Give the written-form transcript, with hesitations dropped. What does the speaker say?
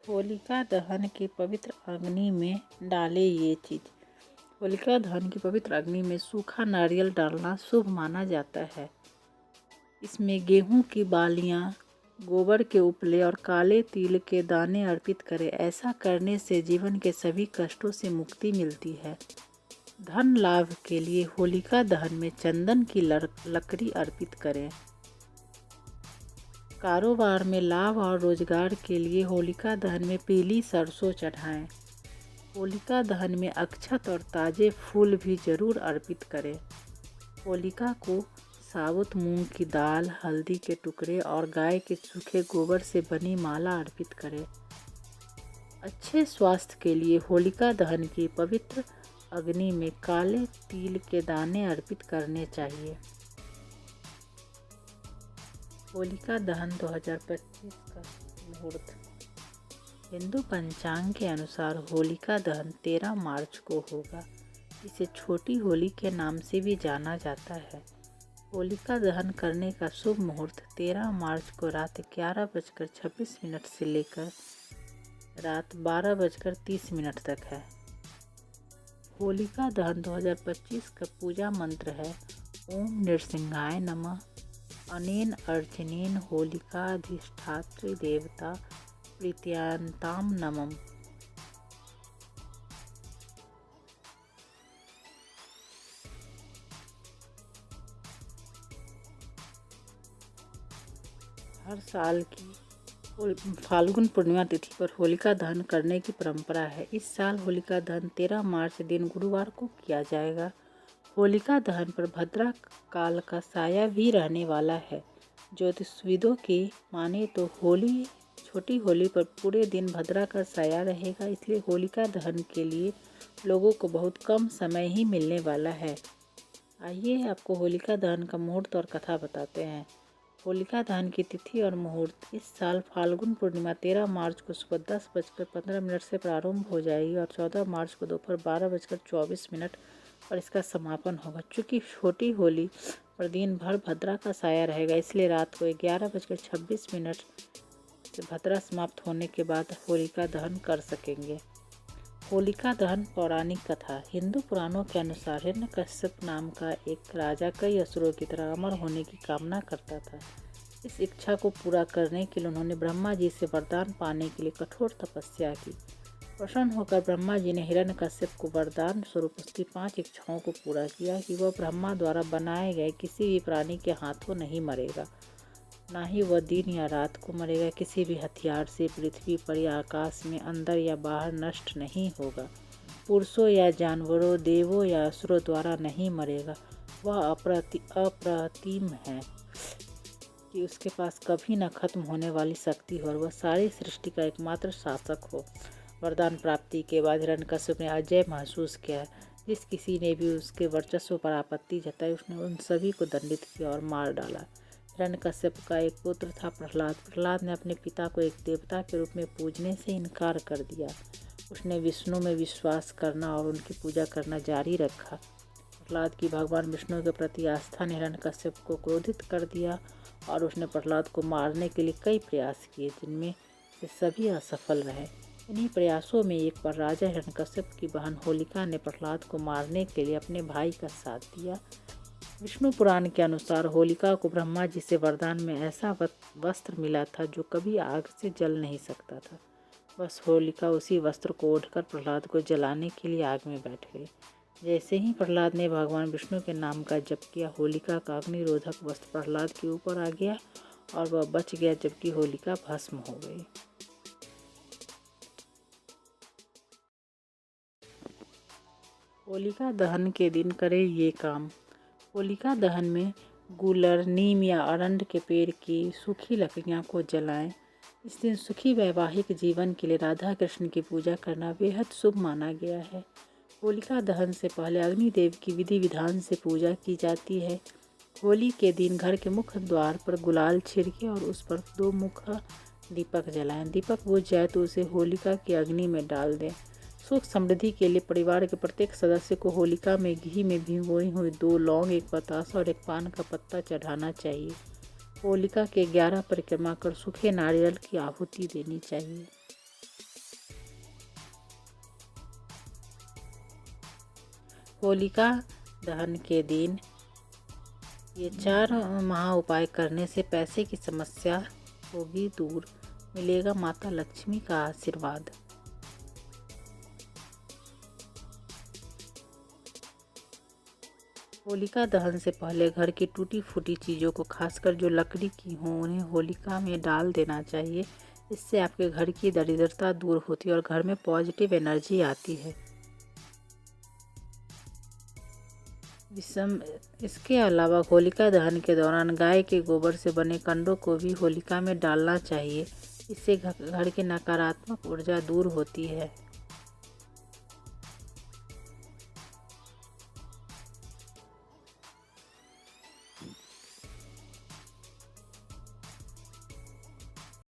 होलिका दहन की पवित्र अग्नि में डालें ये चीज़। होलिका दहन की पवित्र अग्नि में सूखा नारियल डालना शुभ माना जाता है। इसमें गेहूं की बालियां, गोबर के उपले और काले तिल के दाने अर्पित करें। ऐसा करने से जीवन के सभी कष्टों से मुक्ति मिलती है। धन लाभ के लिए होलिका दहन में चंदन की लकड़ी अर्पित करें। कारोबार में लाभ और रोजगार के लिए होलिका दहन में पीली सरसों चढ़ाएं। होलिका दहन में अक्षत और ताजे फूल भी जरूर अर्पित करें। होलिका को साबुत मूंग की दाल, हल्दी के टुकड़े और गाय के सूखे गोबर से बनी माला अर्पित करें। अच्छे स्वास्थ्य के लिए होलिका दहन की पवित्र अग्नि में काले तिल के दाने अर्पित करने चाहिए। होलिका दहन 2025 का मुहूर्त। हिंदू पंचांग के अनुसार होलिका दहन 13 मार्च को होगा। इसे छोटी होली के नाम से भी जाना जाता है। होलिका दहन करने का शुभ मुहूर्त 13 मार्च को रात 11:26 से लेकर रात 12:30 तक है। होलिका दहन 2025 का पूजा मंत्र है ओम नृसिंहाय नमः। अनेन अर्चनेन होलिकाधिष्ठात्री देवता प्रीत्यंताम नमः। हर साल की फाल्गुन पूर्णिमा तिथि पर होलिका दहन करने की परंपरा है। इस साल होलिका दहन 13 मार्च दिन गुरुवार को किया जाएगा। होलिका दहन पर भद्रा काल का साया भी रहने वाला है। ज्योतिषविदों की माने तो छोटी होली पर पूरे दिन भद्रा का साया रहेगा, इसलिए होलिका दहन के लिए लोगों को बहुत कम समय ही मिलने वाला है। आइए आपको होलिका दहन का मुहूर्त और कथा बताते हैं। होलिका दहन की तिथि और मुहूर्त इस साल फाल्गुन पूर्णिमा 13 मार्च को सुबह 10:15 से प्रारंभ हो जाएगी और 14 मार्च को दोपहर 12:24 और इसका समापन होगा। चूँकि छोटी होली पर दिन भर भद्रा का साया रहेगा, इसलिए रात को 11:26 से भद्रा समाप्त होने के बाद होलिका दहन कर सकेंगे। होलिका दहन पौराणिक कथा। हिंदू पुराणों के अनुसार हिरण्यकश्यप नाम का एक राजा कई असुरों की तरह अमर होने की कामना करता था। इस इच्छा को पूरा करने के लिए उन्होंने ब्रह्मा जी से वरदान पाने के लिए कठोर तपस्या की। प्रसन्न होकर ब्रह्मा जी ने हिरण्यकश्यप को वरदान स्वरूप उसकी 5 इच्छाओं को पूरा किया कि वह ब्रह्मा द्वारा बनाए गए किसी भी प्राणी के हाथों नहीं मरेगा, ना ही वह दिन या रात को मरेगा। किसी भी हथियार से पृथ्वी पर या आकाश में अंदर या बाहर नष्ट नहीं होगा। पुरुषों या जानवरों, देवों या असुरों द्वारा नहीं मरेगा। वह अप्रतिम है कि उसके पास कभी न खत्म होने वाली शक्ति हो और वह सारी सृष्टि का एकमात्र शासक हो। वरदान प्राप्ति के बाद हिरण्यकश्यप ने अजय महसूस किया। जिस किसी ने भी उसके वर्चस्व पर आपत्ति जताई, उसने उन सभी को दंडित किया और मार डाला। हिरण्यकश्यप का एक पुत्र था प्रहलाद। प्रहलाद ने अपने पिता को एक देवता के रूप में पूजने से इनकार कर दिया। उसने विष्णु में विश्वास करना और उनकी पूजा करना जारी रखा। प्रहलाद की भगवान विष्णु के प्रति आस्था ने हिरण्यकश्यप को क्रोधित कर दिया और उसने प्रहलाद को मारने के लिए कई प्रयास किए, जिनमें से सभी असफल रहे। इन्हीं प्रयासों में एक बार राजा हिरण्यकश्यप की बहन होलिका ने प्रहलाद को मारने के लिए अपने भाई का साथ दिया। विष्णु पुराण के अनुसार होलिका को ब्रह्मा जी से वरदान में ऐसा वस्त्र मिला था जो कभी आग से जल नहीं सकता था। बस होलिका उसी वस्त्र को ओढ़कर प्रहलाद को जलाने के लिए आग में बैठ गई। जैसे ही प्रहलाद ने भगवान विष्णु के नाम का जप किया, होलिका का अग्निरोधक वस्त्र प्रहलाद के ऊपर आ गया और वह बच गया, जबकि होलिका भस्म हो गई। होलिका दहन के दिन करें ये काम। होलिका दहन में गूलर, नीम या अरंड के पेड़ की सूखी लकड़ियाँ को जलाएं। इस दिन सुखी वैवाहिक जीवन के लिए राधा कृष्ण की पूजा करना बेहद शुभ माना गया है। होलिका दहन से पहले अग्निदेव की विधि विधान से पूजा की जाती है। होली के दिन घर के मुख्य द्वार पर गुलाल छिड़के और उस पर 2 मुख्य दीपक जलाएं। दीपक बुझ जाए तो उसे होलिका की अग्नि में डाल दें। सुख समृद्धि के लिए परिवार के प्रत्येक सदस्य को होलिका में घी में भिगोई हुई 2 लौंग, 1 बतासा और 1 पान का पत्ता चढ़ाना चाहिए। होलिका के 11 परिक्रमा कर सूखे नारियल की आहुति देनी चाहिए। होलिका दहन के दिन ये 4 महा उपाय करने से पैसे की समस्या होगी दूर, मिलेगा माता लक्ष्मी का आशीर्वाद। होलिका दहन से पहले घर की टूटी फूटी चीज़ों को, खासकर जो लकड़ी की हों, उन्हें होलिका में डाल देना चाहिए। इससे आपके घर की दरिद्रता दूर होती है और घर में पॉजिटिव एनर्जी आती है। इसके अलावा होलिका दहन के दौरान गाय के गोबर से बने कंडों को भी होलिका में डालना चाहिए। इससे घर की नकारात्मक ऊर्जा दूर होती है।